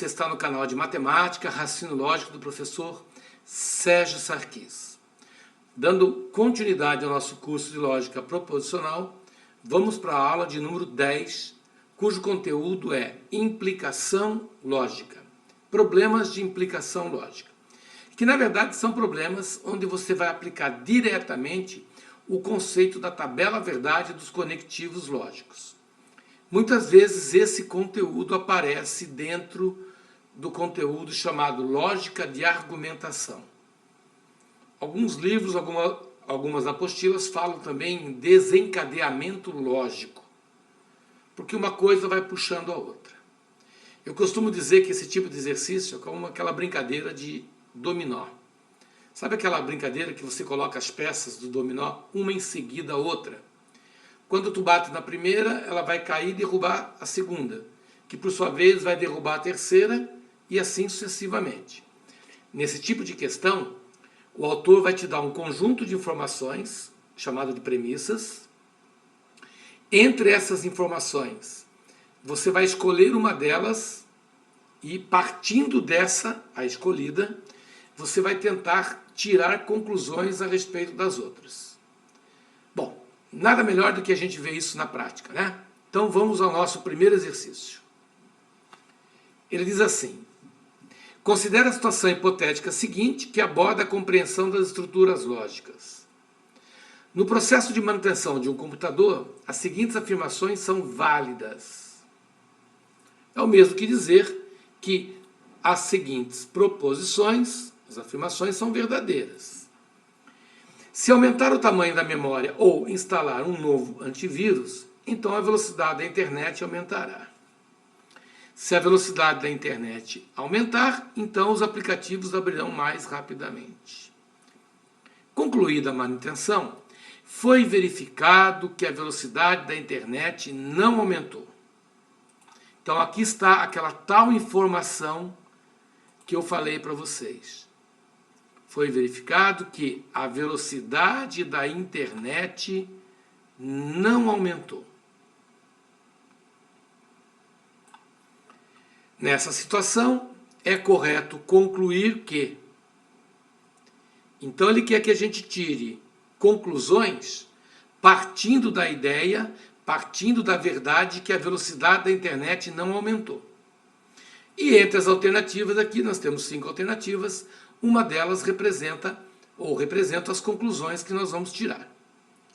você está no canal de Matemática, Raciocínio Lógico do professor Sérgio Sarquis. Dando continuidade ao nosso curso de Lógica Proposicional, vamos para a aula de número 10, cujo conteúdo é Implicação Lógica. Problemas de implicação lógica. Que na verdade são problemas onde você vai aplicar diretamente o conceito da tabela verdade dos conectivos lógicos. Muitas vezes esse conteúdo aparece dentro do conteúdo chamado Lógica de Argumentação. Alguns livros, algumas apostilas falam também em desencadeamento lógico, porque uma coisa vai puxando a outra. Eu costumo dizer que esse tipo de exercício é como aquela brincadeira de dominó. Sabe aquela brincadeira que você coloca as peças do dominó uma em seguida a outra? Quando tu bate na primeira, ela vai cair e derrubar a segunda, que por sua vez vai derrubar a terceira e assim sucessivamente. Nesse tipo de questão, o autor vai te dar um conjunto de informações, chamado de premissas. Entre essas informações, você vai escolher uma delas e, partindo dessa, a escolhida, você vai tentar tirar conclusões a respeito das outras. Bom, nada melhor do que a gente ver isso na prática, né? Então vamos ao nosso primeiro exercício. Ele diz assim: considere a situação hipotética seguinte que aborda a compreensão das estruturas lógicas. No processo de manutenção de um computador, as seguintes afirmações são válidas. É o mesmo que dizer que as seguintes proposições, as afirmações são verdadeiras. Se aumentar o tamanho da memória ou instalar um novo antivírus, então a velocidade da internet aumentará. Se a velocidade da internet aumentar, então os aplicativos abrirão mais rapidamente. Concluída a manutenção, foi verificado que a velocidade da internet não aumentou. Então aqui está aquela tal informação que eu falei para vocês. Foi verificado que a velocidade da internet não aumentou. Nessa situação, é correto concluir que... Então ele quer que a gente tire conclusões partindo da ideia, partindo da verdade que a velocidade da internet não aumentou. E entre as alternativas aqui, nós temos 5 alternativas, uma delas representa as conclusões que nós vamos tirar.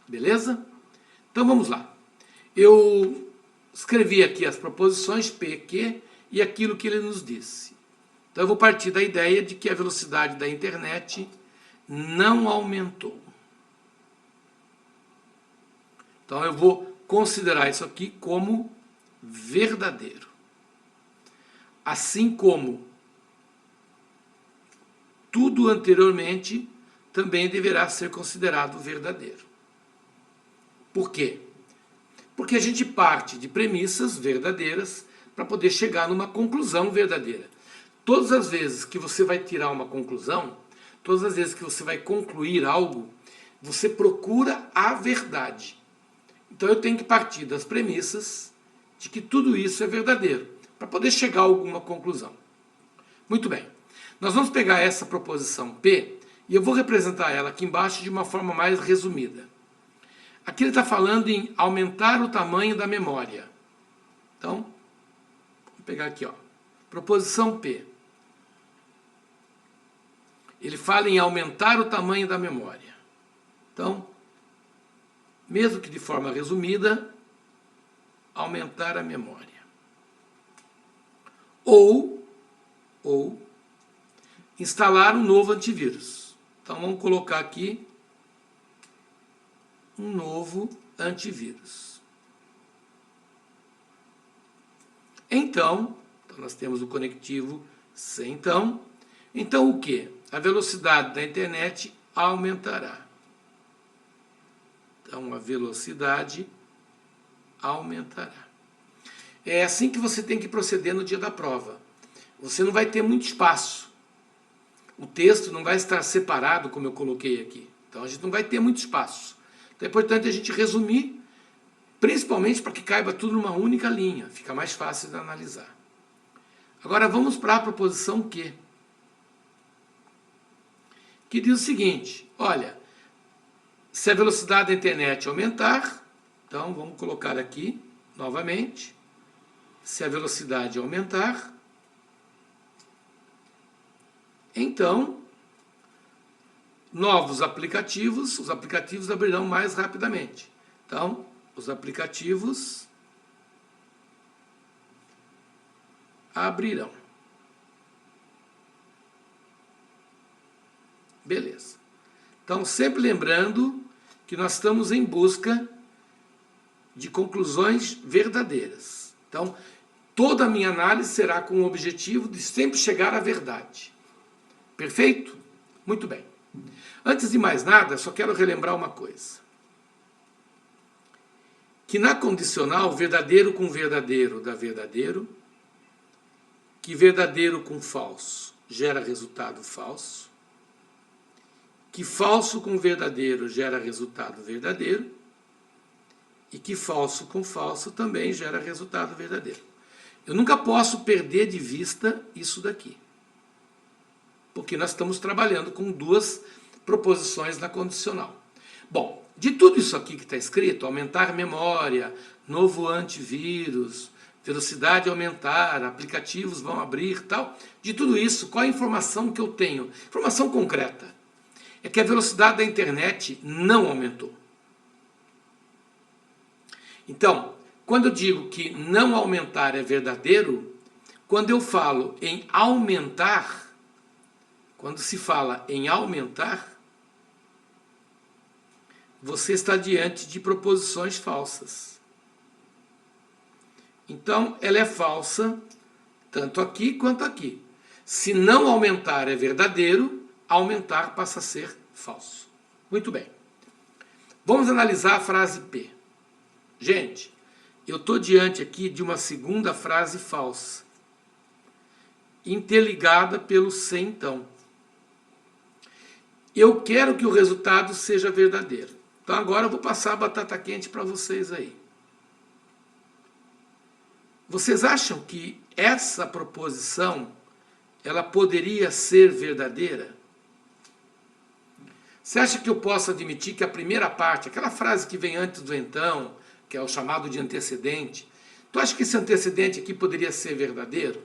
Beleza? Então vamos lá. Eu escrevi aqui as proposições P, Q e aquilo que ele nos disse. Então eu vou partir da ideia de que a velocidade da internet não aumentou. Então eu vou considerar isso aqui como verdadeiro. Assim como tudo anteriormente também deverá ser considerado verdadeiro. Por quê? Porque a gente parte de premissas verdadeiras para poder chegar numa conclusão verdadeira. Todas as vezes que você vai tirar uma conclusão, todas as vezes que você vai concluir algo, você procura a verdade. Então eu tenho que partir das premissas de que tudo isso é verdadeiro, para poder chegar a alguma conclusão. Muito bem. Nós vamos pegar essa proposição P e eu vou representar ela aqui embaixo de uma forma mais resumida. Aqui ele está falando em aumentar o tamanho da memória. Então, vou pegar aqui, ó, proposição P. Ele fala em aumentar o tamanho da memória. Então, mesmo que de forma resumida, aumentar a memória. Ou instalar um novo antivírus. Então vamos colocar aqui um novo antivírus. Então nós temos o conectivo C. Então o que? A velocidade da internet aumentará. Então a velocidade aumentará. É assim que você tem que proceder no dia da prova. Você não vai ter muito espaço. O texto não vai estar separado, como eu coloquei aqui. Então a gente não vai ter muito espaço. Então é importante a gente resumir, principalmente para que caiba tudo numa única linha. Fica mais fácil de analisar. Agora vamos para a proposição Q, que diz o seguinte, olha, se a velocidade da internet aumentar, então vamos colocar aqui novamente, se a velocidade aumentar, então novos aplicativos, os aplicativos abrirão mais rapidamente. Então, os aplicativos abrirão. Beleza. Então, sempre lembrando que nós estamos em busca de conclusões verdadeiras. Então, toda a minha análise será com o objetivo de sempre chegar à verdade. Perfeito? Muito bem. Antes de mais nada, só quero relembrar uma coisa. Que na condicional, verdadeiro com verdadeiro dá verdadeiro, que verdadeiro com falso gera resultado falso, que falso com verdadeiro gera resultado verdadeiro, e que falso com falso também gera resultado verdadeiro. Eu nunca posso perder de vista isso daqui, porque nós estamos trabalhando com duas proposições na condicional. Bom, de tudo isso aqui que está escrito, aumentar memória, novo antivírus, velocidade aumentar, aplicativos vão abrir, tal, de tudo isso, qual a informação que eu tenho? Informação concreta. É que a velocidade da internet não aumentou. Então, quando eu digo que não aumentar é verdadeiro, quando eu falo em aumentar, quando se fala em aumentar, você está diante de proposições falsas. Então, ela é falsa tanto aqui quanto aqui. Se não aumentar é verdadeiro, aumentar passa a ser falso. Muito bem. Vamos analisar a frase P. Gente, eu estou diante aqui de uma segunda frase falsa, interligada pelo se então. Eu quero que o resultado seja verdadeiro. Então agora eu vou passar a batata quente para vocês aí. Vocês acham que essa proposição ela poderia ser verdadeira? Você acha que eu posso admitir que a primeira parte, aquela frase que vem antes do então, que é o chamado de antecedente, tu acha que esse antecedente aqui poderia ser verdadeiro?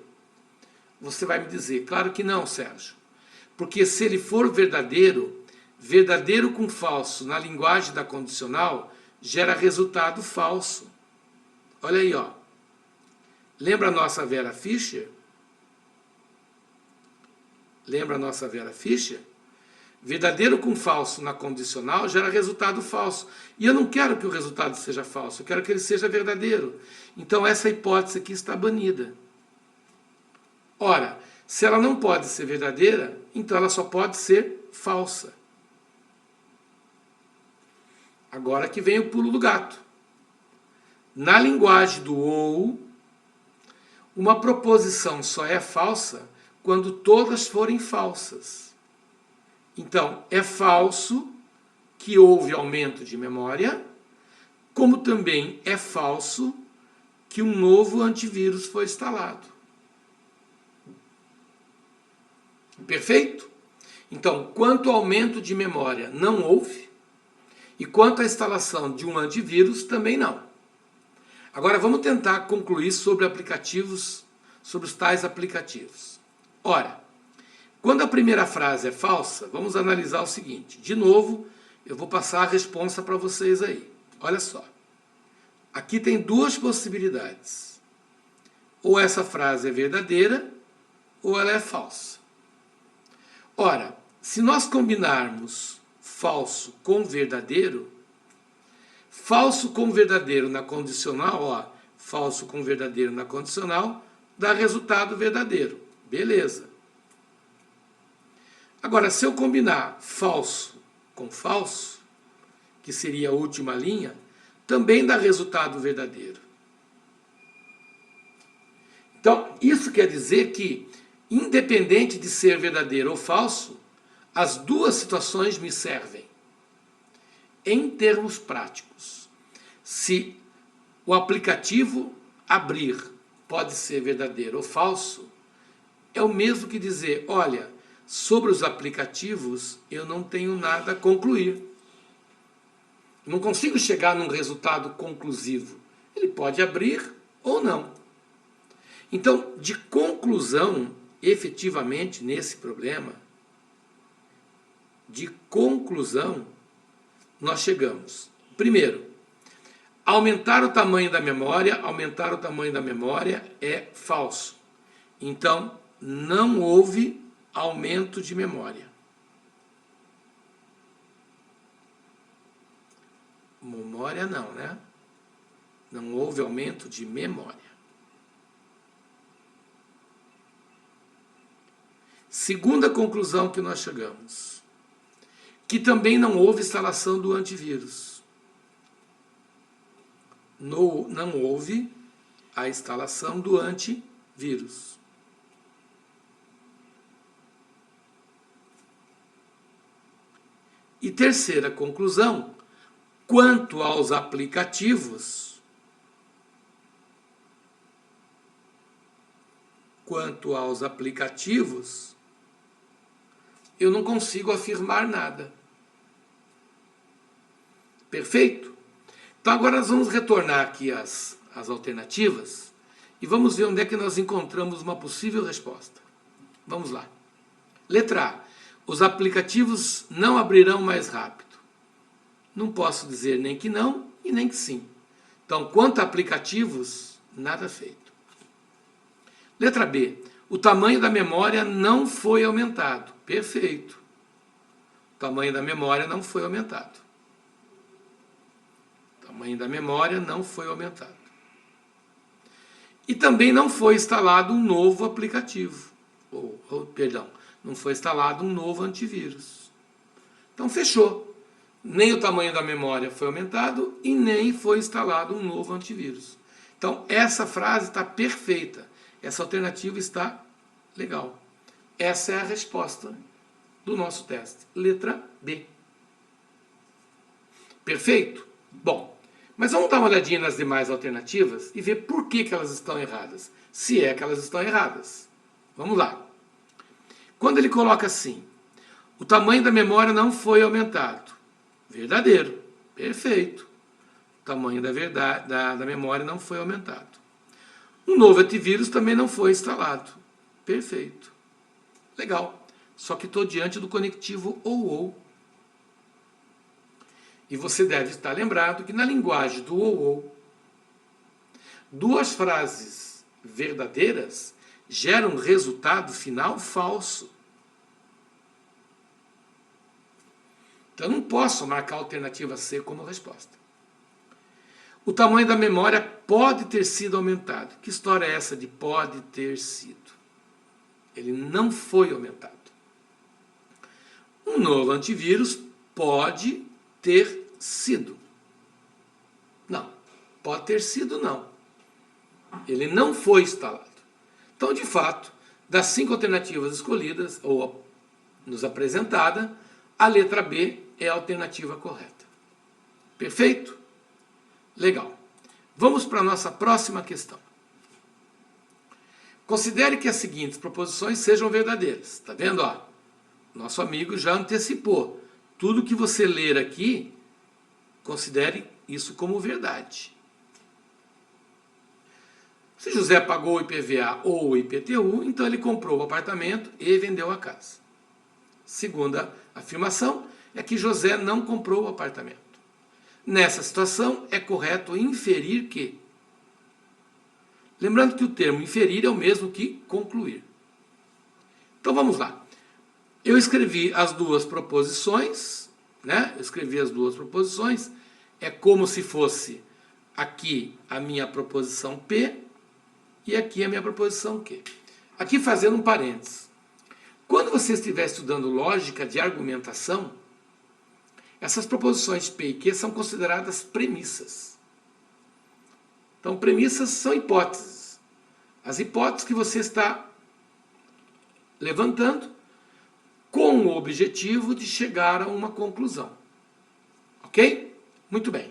Você vai me dizer, claro que não, Sérgio. Porque se ele for verdadeiro, verdadeiro com falso na linguagem da condicional gera resultado falso. Olha aí, ó. Lembra a nossa Vera Fischer? Lembra a nossa Vera Fischer? Verdadeiro com falso na condicional gera resultado falso. E eu não quero que o resultado seja falso, eu quero que ele seja verdadeiro. Então essa hipótese aqui está banida. Ora, se ela não pode ser verdadeira, então ela só pode ser falsa. Agora que vem o pulo do gato. Na linguagem do ou, uma proposição só é falsa quando todas forem falsas. Então, é falso que houve aumento de memória, como também é falso que um novo antivírus foi instalado. Perfeito? Então, quanto ao aumento de memória não houve, e quanto à instalação de um antivírus também não. Agora vamos tentar concluir sobre aplicativos, sobre os tais aplicativos. Ora, quando a primeira frase é falsa, vamos analisar o seguinte. De novo, eu vou passar a resposta para vocês aí. Olha só. Aqui tem duas possibilidades. Ou essa frase é verdadeira, ou ela é falsa. Ora, se nós combinarmos falso com verdadeiro na condicional, ó, falso com verdadeiro na condicional, dá resultado verdadeiro. Beleza. Agora, se eu combinar falso com falso, que seria a última linha, também dá resultado verdadeiro. Então, isso quer dizer que, independente de ser verdadeiro ou falso, as duas situações me servem. Em termos práticos, se o aplicativo abrir pode ser verdadeiro ou falso, é o mesmo que dizer, olha, sobre os aplicativos eu não tenho nada a concluir. Não consigo chegar num resultado conclusivo. Ele pode abrir ou não. Então, de conclusão, efetivamente, nesse problema, de conclusão, nós chegamos. Primeiro, aumentar o tamanho da memória é falso. Então, não houve aumento de memória. Memória não, né? Não houve aumento de memória. Segunda conclusão que nós chegamos, que também não houve instalação do antivírus. Não houve a instalação do antivírus. E terceira conclusão, quanto aos aplicativos, eu não consigo afirmar nada. Perfeito? Então agora nós vamos retornar aqui às alternativas e vamos ver onde é que nós encontramos uma possível resposta. Vamos lá. Letra A. Os aplicativos não abrirão mais rápido. Não posso dizer nem que não e nem que sim. Então, quanto a aplicativos, nada feito. Letra B. O tamanho da memória não foi aumentado. Perfeito. O tamanho da memória não foi aumentado. O tamanho da memória não foi aumentado. E também não foi instalado um novo aplicativo. Perdão, não foi instalado um novo antivírus. Então, fechou. Nem o tamanho da memória foi aumentado e nem foi instalado um novo antivírus. Então, essa frase está perfeita. Essa alternativa está legal. Essa é a resposta do nosso teste. Letra B. Perfeito? Bom, mas vamos dar uma olhadinha nas demais alternativas e ver por que elas estão erradas. Se é que elas estão erradas. Vamos lá. Quando ele coloca assim, o tamanho da memória não foi aumentado. Verdadeiro. Perfeito. O tamanho da memória não foi aumentado. Um novo antivírus também não foi instalado. Perfeito. Legal. Só que estou diante do conectivo ou. E você deve estar lembrado que na linguagem do ou, duas frases verdadeiras geram um resultado final falso. Então eu não posso marcar a alternativa C como resposta. O tamanho da memória pode ter sido aumentado. Que história é essa de pode ter sido? Ele não foi aumentado. Um novo antivírus pode ter sido. Não. Pode ter sido, não. Ele não foi instalado. Então, de fato, das 5 alternativas escolhidas, ou nos apresentada, a letra B é a alternativa correta. Perfeito? Legal. Vamos para a nossa próxima questão. Considere que as seguintes proposições sejam verdadeiras. Está vendo? Ó, nosso amigo já antecipou. Tudo que você ler aqui, considere isso como verdade. Se José pagou o IPVA ou o IPTU, então ele comprou o apartamento e vendeu a casa. Segunda afirmação é que José não comprou o apartamento. Nessa situação, é correto inferir que. Lembrando que o termo inferir é o mesmo que concluir. Então vamos lá. Eu escrevi as duas proposições, né? É como se fosse aqui a minha proposição P e aqui a minha proposição Q. Aqui fazendo um parênteses. Quando você estiver estudando lógica de argumentação, essas proposições P e Q são consideradas premissas. Então, premissas são hipóteses. As hipóteses que você está levantando com o objetivo de chegar a uma conclusão. Ok? Muito bem.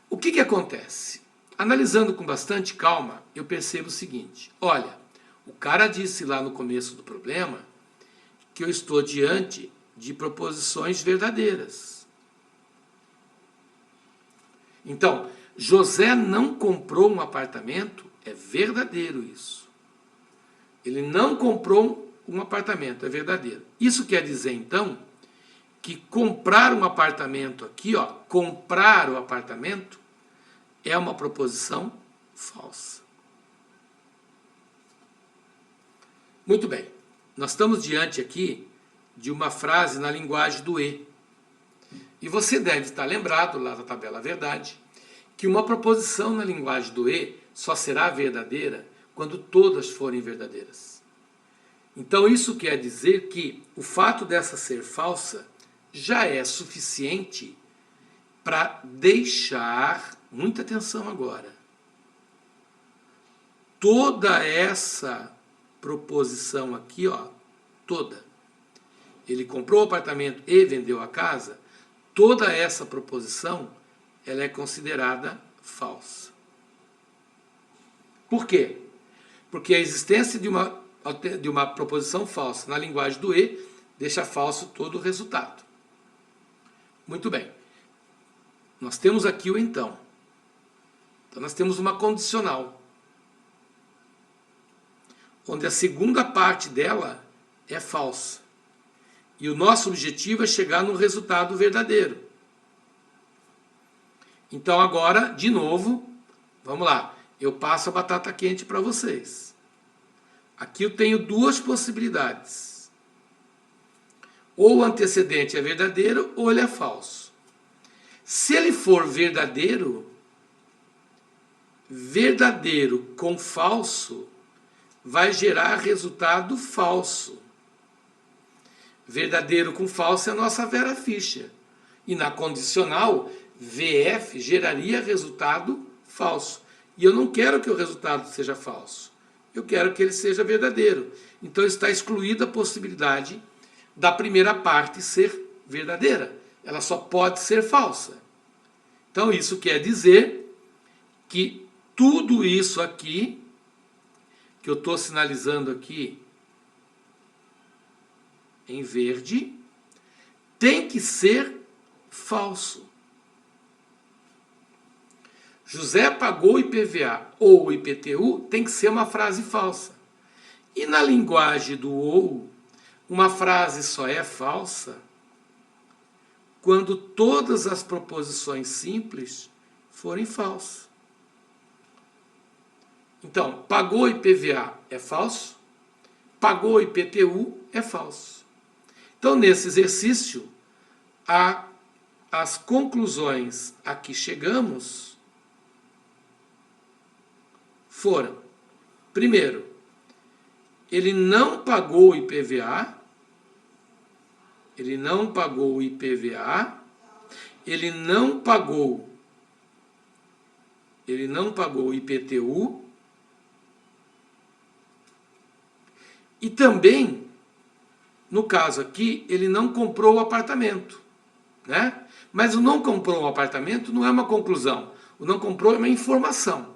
O que acontece? Analisando com bastante calma, eu percebo o seguinte. Olha, O cara disse lá no começo do problema que eu estou diante de proposições verdadeiras. Então, José não comprou um apartamento, é verdadeiro isso. Ele não comprou um apartamento, é verdadeiro. Isso quer dizer, então, que comprar um apartamento aqui, ó, comprar o apartamento, é uma proposição falsa. Muito bem, nós estamos diante aqui de uma frase na linguagem do E. E você deve estar lembrado, lá da tabela verdade, que uma proposição na linguagem do E só será verdadeira quando todas forem verdadeiras. Então isso quer dizer que o fato dessa ser falsa já é suficiente para deixar, muita atenção agora, toda essa proposição aqui, ó, toda. Ele comprou o apartamento e vendeu a casa, toda essa proposição, ela é considerada falsa. Por quê? Porque a existência de uma proposição falsa na linguagem do E deixa falso todo o resultado. Muito bem. Nós temos aqui o então. Então nós temos uma condicional, onde a segunda parte dela é falsa. E o nosso objetivo é chegar no resultado verdadeiro. Então agora, de novo, vamos lá. Eu passo a batata quente para vocês. Aqui eu tenho duas possibilidades. Ou o antecedente é verdadeiro ou ele é falso. Se ele for verdadeiro, verdadeiro com falso vai gerar resultado falso. Verdadeiro com falso é a nossa Vera Fischer. E na condicional, VF geraria resultado falso. E eu não quero que o resultado seja falso. Eu quero que ele seja verdadeiro. Então está excluída a possibilidade da primeira parte ser verdadeira. Ela só pode ser falsa. Então isso quer dizer que tudo isso aqui, que eu estou sinalizando aqui em verde, tem que ser falso. José pagou IPVA ou IPTU tem que ser uma frase falsa. E na linguagem do ou, uma frase só é falsa quando todas as proposições simples forem falsas. Então, pagou IPVA é falso, pagou IPTU é falso. Então, nesse exercício, as conclusões a que chegamos foram: primeiro, ele não pagou o IPVA, ele não pagou o IPVA, ele não pagou o IPTU, e também, no caso aqui, ele não comprou o apartamento, né? Mas o não comprou o apartamento não é uma conclusão, o não comprou é uma informação.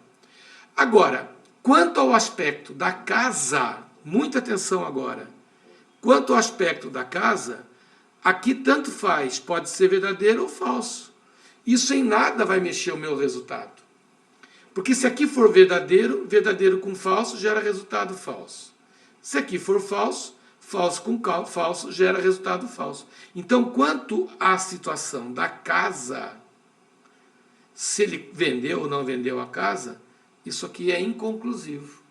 Agora, quanto ao aspecto da casa, muita atenção agora, quanto ao aspecto da casa, aqui tanto faz, pode ser verdadeiro ou falso. Isso em nada vai mexer o meu resultado. Porque se aqui for verdadeiro, verdadeiro com falso gera resultado falso. Se aqui for falso, falso com falso gera resultado falso. Então, quanto à situação da casa, se ele vendeu ou não vendeu a casa, isso aqui é inconclusivo.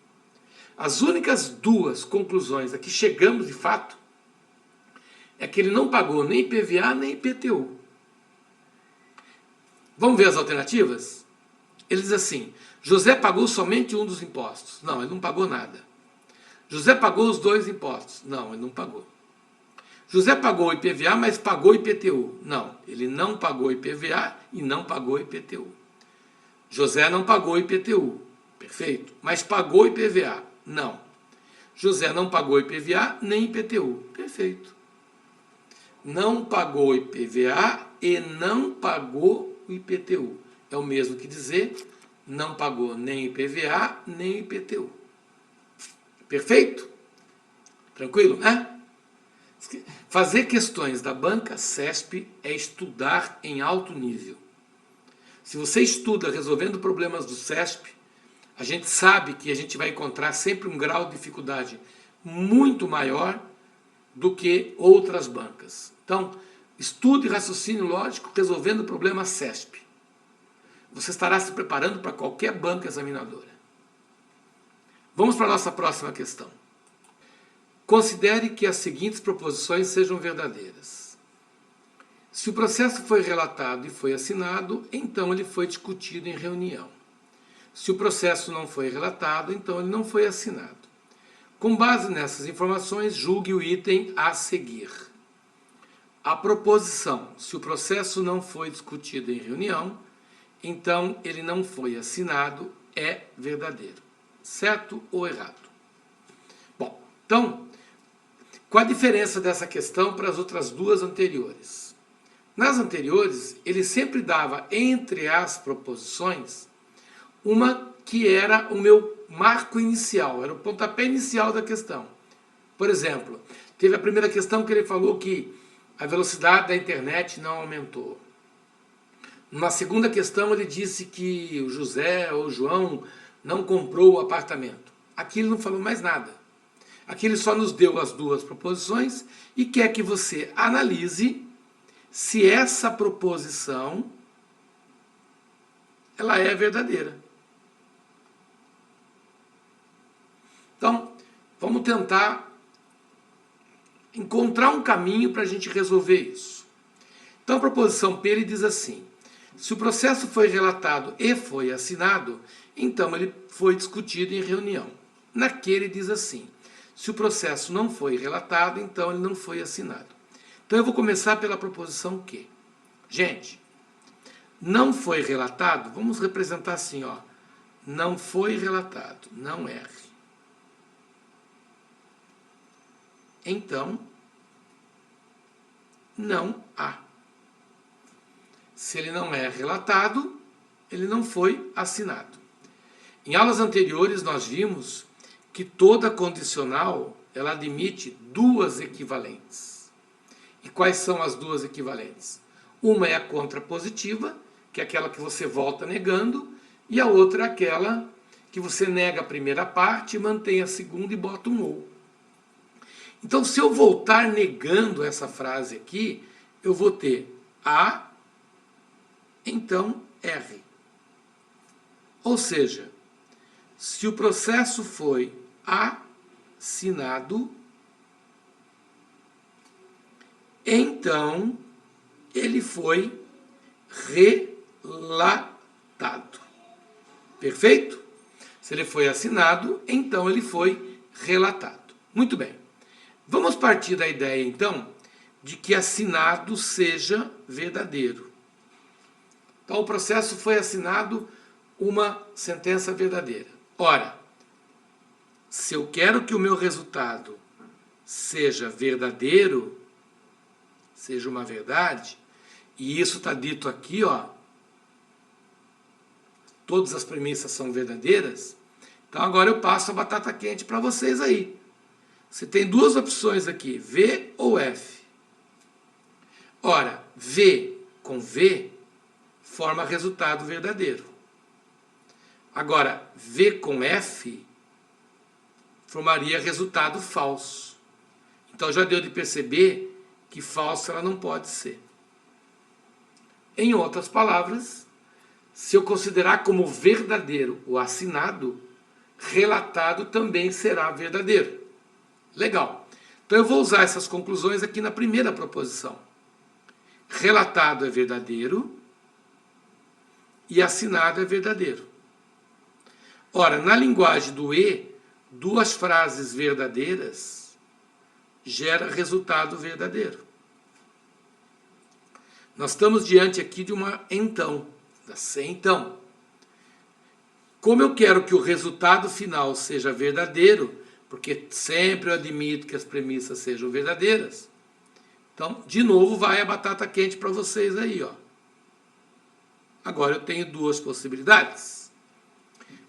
As únicas duas conclusões a que chegamos de fato é que ele não pagou nem IPVA nem IPTU. Vamos ver as alternativas? Ele diz assim: José pagou somente um dos impostos. Não, ele não pagou nada. José pagou os dois impostos. Não, ele não pagou. José pagou IPVA, mas pagou IPTU. Não, ele não pagou IPVA e não pagou IPTU. José não pagou IPTU. Perfeito. Mas pagou IPVA. Não. José não pagou IPVA nem IPTU. Perfeito. Não pagou IPVA e não pagou o IPTU. É o mesmo que dizer não pagou nem IPVA nem IPTU. Perfeito? Tranquilo, né? Fazer questões da banca CESP é estudar em alto nível. Se você estuda resolvendo problemas do CESP, a gente sabe que a gente vai encontrar sempre um grau de dificuldade muito maior do que outras bancas. Então, estude raciocínio lógico resolvendo problemas CESP. Você estará se preparando para qualquer banca examinadora. Vamos para a nossa próxima questão. Considere que as seguintes proposições sejam verdadeiras. Se o processo foi relatado e foi assinado, então ele foi discutido em reunião. Se o processo não foi relatado, então ele não foi assinado. Com base nessas informações, julgue o item a seguir. A proposição, se o processo não foi discutido em reunião, então ele não foi assinado, é verdadeiro. Certo ou errado? Bom, então, qual a diferença dessa questão para as outras duas anteriores? Nas anteriores, ele sempre dava entre as proposições uma que era o meu marco inicial, era o pontapé inicial da questão. Por exemplo, teve a primeira questão que ele falou que a velocidade da internet não aumentou. Na segunda questão, ele disse que o José ou o João não comprou o apartamento. Aqui ele não falou mais nada. Aqui ele só nos deu as duas proposições e quer que você analise se essa proposição ela é verdadeira. Então, vamos tentar encontrar um caminho para a gente resolver isso. Então, a proposição P ele diz assim: se o processo foi relatado e foi assinado, então ele foi discutido em reunião. Naquele ele diz assim: se o processo não foi relatado, então ele não foi assinado. Então eu vou começar pela proposição Q. Gente, não foi relatado, vamos representar assim, ó. Não foi relatado, não R. Então, não há. Se ele não é relatado, ele não foi assinado. Em aulas anteriores nós vimos que toda condicional ela admite duas equivalentes. E quais são as duas equivalentes? Uma é a contrapositiva, que é aquela que você volta negando, e a outra é aquela que você nega a primeira parte, mantém a segunda e bota um ou. Então, se eu voltar negando essa frase aqui, eu vou ter A, então R. Ou seja, se o processo foi assinado, então ele foi relatado. Perfeito? Se ele foi assinado, então ele foi relatado. Muito bem. Vamos partir da ideia, então, de que assinado seja verdadeiro. Então, o processo foi assinado, uma sentença verdadeira. Ora, se eu quero que o meu resultado seja verdadeiro, seja uma verdade, e isso está dito aqui, ó, todas as premissas são verdadeiras, então agora eu passo a batata quente para vocês aí. Você tem duas opções aqui, V ou F. Ora, V com V forma resultado verdadeiro. Agora, V com F formaria resultado falso. Então já deu de perceber que falso ela não pode ser. Em outras palavras, se eu considerar como verdadeiro o assinado, relatado também será verdadeiro. Legal. Então eu vou usar essas conclusões aqui na primeira proposição. Relatado é verdadeiro e assinado é verdadeiro. Ora, na linguagem do E, duas frases verdadeiras gera resultado verdadeiro. Nós estamos diante aqui de uma então, da se então. Como eu quero que o resultado final seja verdadeiro, porque sempre eu admito que as premissas sejam verdadeiras, então, de novo, vai a batata quente para vocês aí, ó. Agora eu tenho duas possibilidades.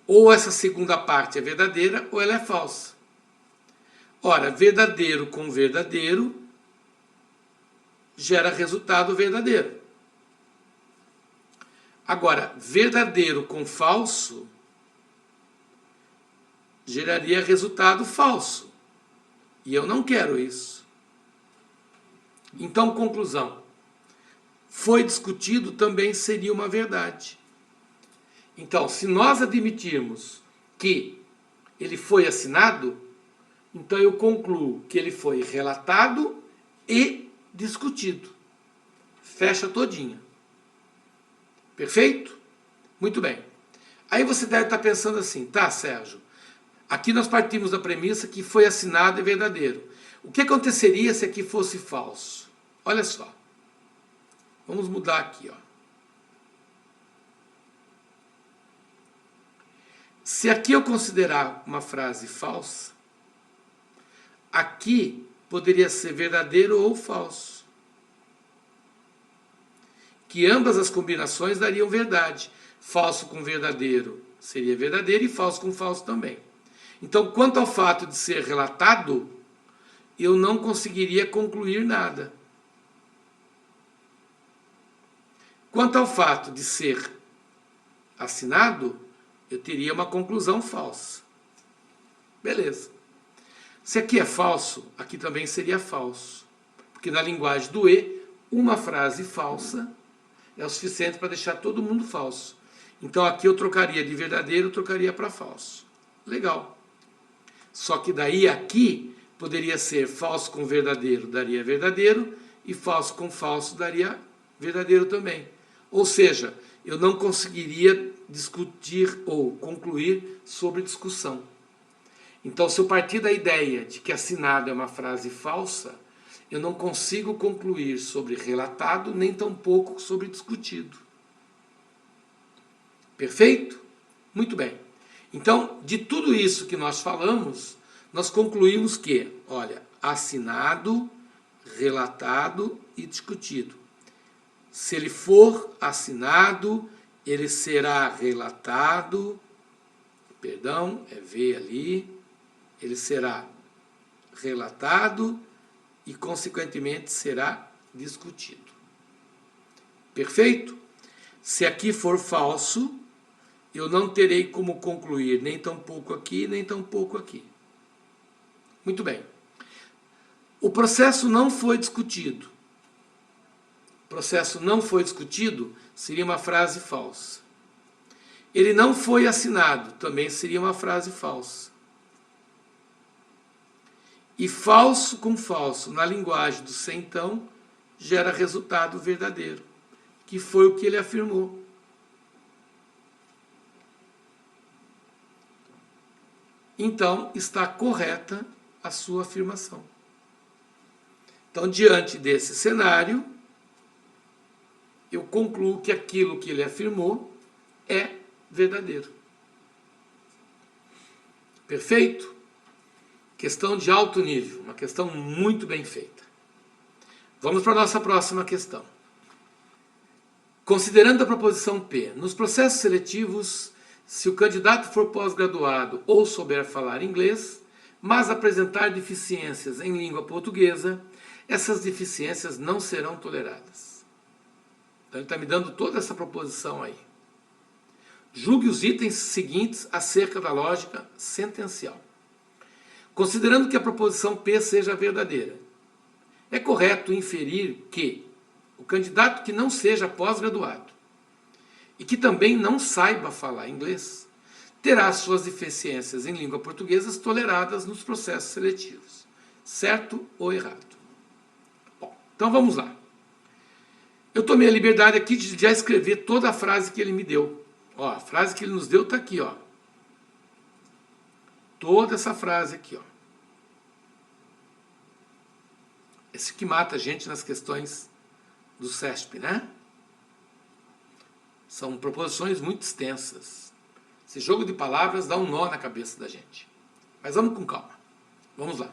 Ou essa segunda parte é verdadeira ou ela é falsa. Ora, verdadeiro com verdadeiro gera resultado verdadeiro. Agora, verdadeiro com falso geraria resultado falso. E eu não quero isso. Então, conclusão. Foi discutido também seria uma verdade. Então, se nós admitirmos que ele foi assinado, então eu concluo que ele foi relatado e discutido. Fecha todinha. Perfeito? Muito bem. Aí você deve estar pensando assim, tá, Sérgio, aqui nós partimos da premissa que foi assinado e verdadeiro. O que aconteceria se aqui fosse falso? Olha só. Vamos mudar aqui, ó. Se aqui eu considerar uma frase falsa, aqui poderia ser verdadeiro ou falso. Que ambas as combinações dariam verdade. Falso com verdadeiro seria verdadeiro e falso com falso também. Então, quanto ao fato de ser relatado, eu não conseguiria concluir nada. Quanto ao fato de ser assinado, eu teria uma conclusão falsa. Beleza. Se aqui é falso, aqui também seria falso. Porque na linguagem do E, uma frase falsa é o suficiente para deixar todo mundo falso. Então aqui eu trocaria de verdadeiro, eu trocaria para falso. Legal. Só que daí aqui poderia ser falso com verdadeiro, daria verdadeiro, e falso com falso daria verdadeiro também. Ou seja, eu não conseguiria discutir ou concluir sobre discussão. Então, se eu partir da ideia de que assinado é uma frase falsa, eu não consigo concluir sobre relatado, nem tampouco sobre discutido. Perfeito? Muito bem. Então, de tudo isso que nós falamos, nós concluímos que, olha, assinado, relatado e discutido. Se ele for assinado, ele será relatado, perdão, é V ali, ele será relatado e, consequentemente, será discutido. Perfeito? Se aqui for falso, eu não terei como concluir nem tampouco aqui, nem tampouco aqui. Muito bem. O processo não foi discutido. O processo não foi discutido seria uma frase falsa. Ele não foi assinado, também seria uma frase falsa. E falso com falso, na linguagem do centão, gera resultado verdadeiro, que foi o que ele afirmou. Então, está correta a sua afirmação. Então, diante desse cenário, eu concluo que aquilo que ele afirmou é verdadeiro. Perfeito? Questão de alto nível, uma questão muito bem feita. Vamos para a nossa próxima questão. Considerando a proposição P, nos processos seletivos, se o candidato for pós-graduado ou souber falar inglês, mas apresentar deficiências em língua portuguesa, essas deficiências não serão toleradas. Então ele está me dando toda essa proposição aí. Julgue os itens seguintes acerca da lógica sentencial. Considerando que a proposição P seja verdadeira, é correto inferir que o candidato que não seja pós-graduado e que também não saiba falar inglês terá suas deficiências em língua portuguesa toleradas nos processos seletivos. Certo ou errado? Bom, então vamos lá. Eu tomei a liberdade aqui de já escrever toda a frase que ele me deu. Ó, a frase que ele nos deu está aqui, ó. Toda essa frase aqui, ó. Esse que mata a gente nas questões do CESP, né? São proposições muito extensas. Esse jogo de palavras dá um nó na cabeça da gente. Mas vamos com calma. Vamos lá.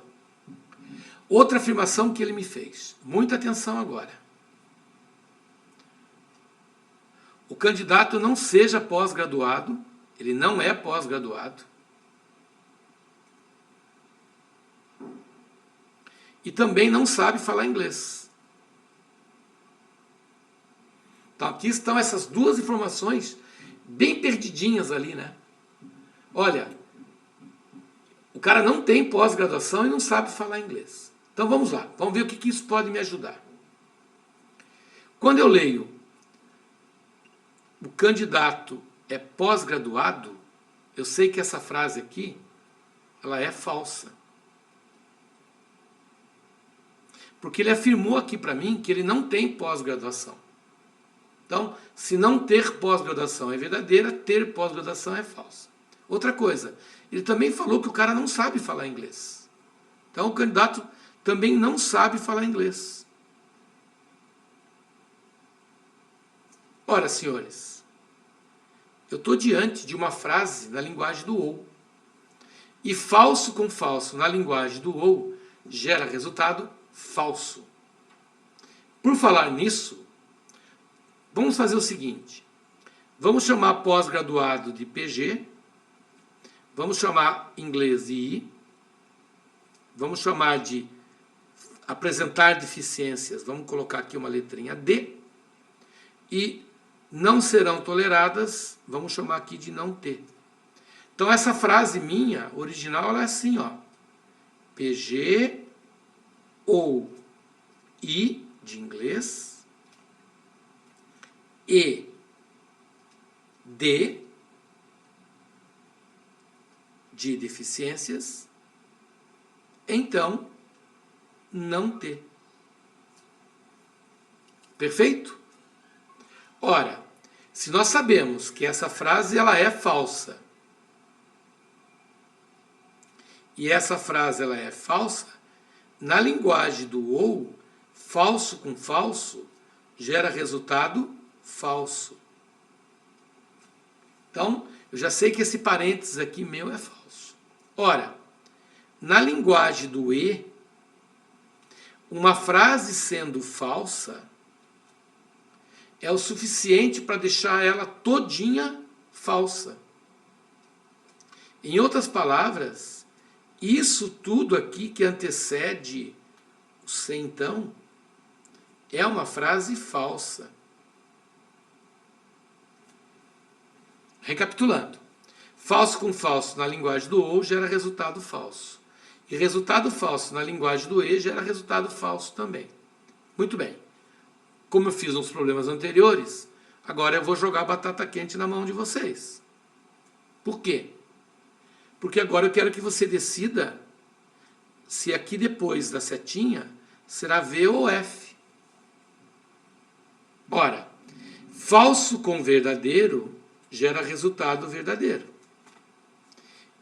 Outra afirmação que ele me fez. Muita atenção agora. O candidato não seja pós-graduado, ele não é pós-graduado, e também não sabe falar inglês. Então aqui estão essas duas informações bem perdidinhas ali, né? Olha, o cara não tem pós-graduação e não sabe falar inglês. Então vamos lá, vamos ver o que isso pode me ajudar. Quando eu leio o candidato é pós-graduado, eu sei que essa frase aqui, ela é falsa. Porque ele afirmou aqui para mim que ele não tem pós-graduação. Então, se não ter pós-graduação é verdadeira, ter pós-graduação é falsa. Outra coisa, ele também falou que o cara não sabe falar inglês. Então, o candidato também não sabe falar inglês. Ora, senhores, eu estou diante de uma frase na linguagem do ou. E falso com falso na linguagem do ou gera resultado falso. Por falar nisso, vamos fazer o seguinte. Vamos chamar pós-graduado de PG. Vamos chamar inglês de I. Vamos chamar de apresentar deficiências. Vamos colocar aqui uma letrinha D. E não serão toleradas, vamos chamar aqui de não ter. Então essa frase minha, original, ela é assim, ó. PG ou I de inglês e D de deficiências, então não ter. Perfeito? Ora, se nós sabemos que essa frase ela é falsa, e essa frase ela é falsa, na linguagem do ou, falso com falso gera resultado falso. Então, eu já sei que esse parênteses aqui meu é falso. Ora, na linguagem do e, uma frase sendo falsa é o suficiente para deixar ela todinha falsa. Em outras palavras, isso tudo aqui que antecede o se então é uma frase falsa. Recapitulando. Falso com falso na linguagem do ou gera resultado falso. E resultado falso na linguagem do e gera resultado falso também. Muito bem. Como eu fiz nos problemas anteriores, agora eu vou jogar batata quente na mão de vocês. Por quê? Porque agora eu quero que você decida se aqui depois da setinha será V ou F. Ora, falso com verdadeiro gera resultado verdadeiro.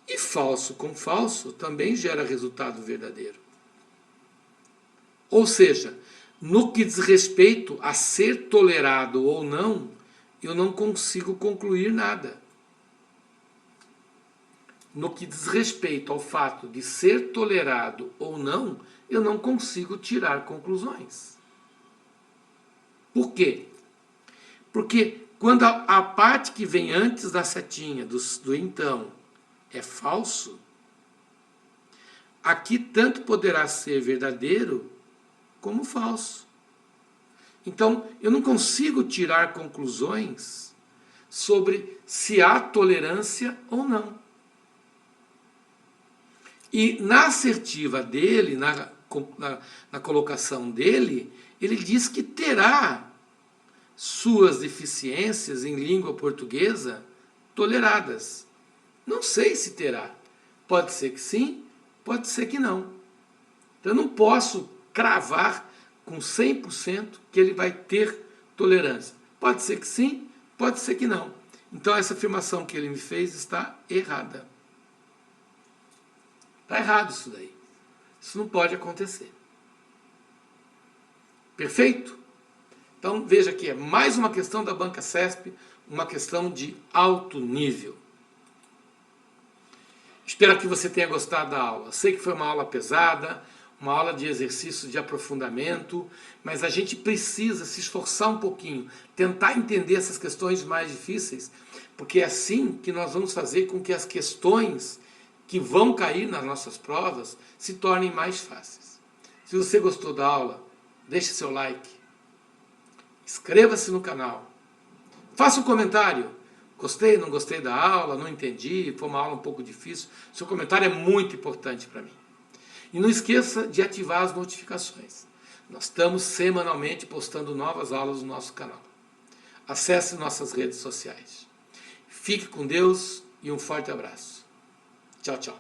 E falso com falso também gera resultado verdadeiro. Ou seja, no que diz respeito a ser tolerado ou não, eu não consigo concluir nada. No que diz respeito ao fato de ser tolerado ou não, eu não consigo tirar conclusões. Por quê? Porque quando a parte que vem antes da setinha, do então, é falso, aqui tanto poderá ser verdadeiro como falso. Então, eu não consigo tirar conclusões sobre se há tolerância ou não. E na assertiva dele, na colocação dele, ele diz que terá suas deficiências em língua portuguesa toleradas. Não sei se terá. Pode ser que sim, pode ser que não. Então, eu não posso cravar com 100% que ele vai ter tolerância. Pode ser que sim, pode ser que não. Então, essa afirmação que ele me fez está errada. Está errado isso daí. Isso não pode acontecer. Perfeito? Então, veja que é mais uma questão da Banca CESP, uma questão de alto nível. Espero que você tenha gostado da aula. Sei que foi uma aula pesada, uma aula de exercício de aprofundamento, mas a gente precisa se esforçar um pouquinho, tentar entender essas questões mais difíceis, porque é assim que nós vamos fazer com que as questões que vão cair nas nossas provas se tornem mais fáceis. Se você gostou da aula, deixe seu like, inscreva-se no canal, faça um comentário. Gostei, não gostei da aula, não entendi, foi uma aula um pouco difícil. Seu comentário é muito importante para mim. E não esqueça de ativar as notificações. Nós estamos semanalmente postando novas aulas no nosso canal. Acesse nossas redes sociais. Fique com Deus e um forte abraço. Tchau, tchau.